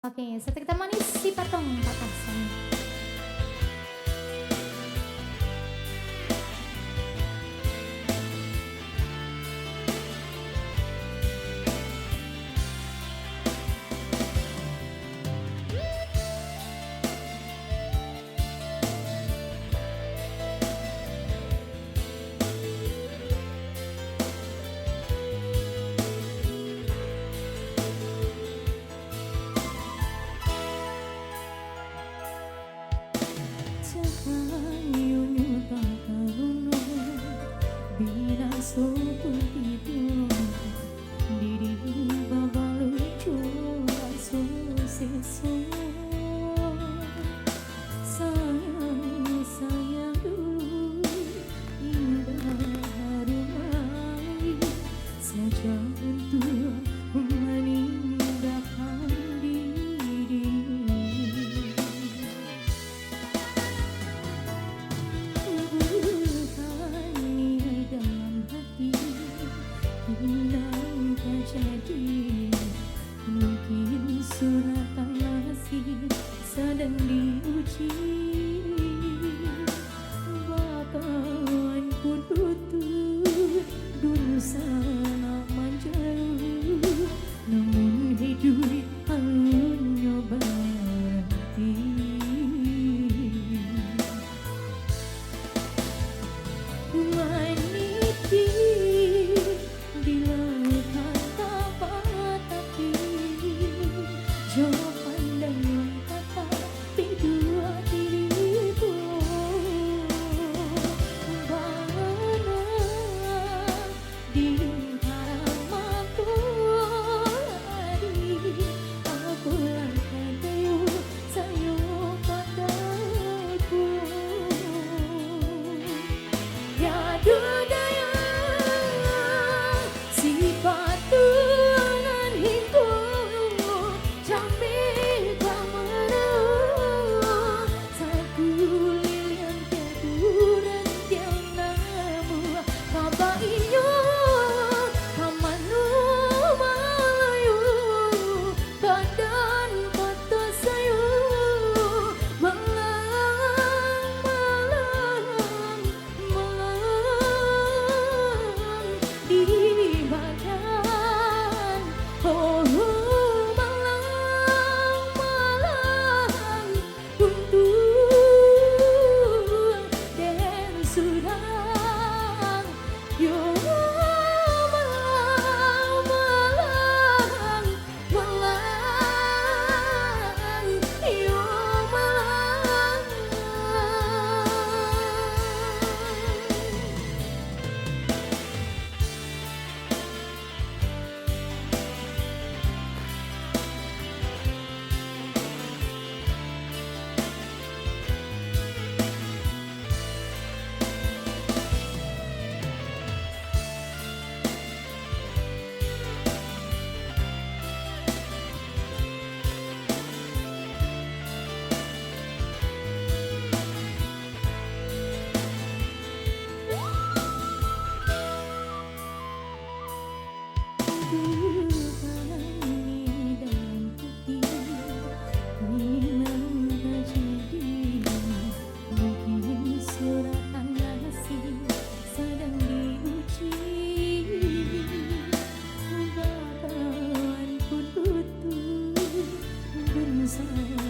Oke, setrika manis si patong patasan. Mungkin suratan nasib sedang diuji, bakalan ku tutup dulu sana menjauh, namun hidup alun nyoba berhenti. Meniti dilakukan tapi jawaban dengan kata dua diriku mana di harapanku hari aku langkah deyu sayo padaku ya dudaya si patungan hingga jamil kamera sakulian keduran tiang namu kabainya kamanu malayu badan kota sayu malang malang malang di badan oh malang malang untuk dan surang yo malang malang malang yo malang. Bakalan ku tutup berusaha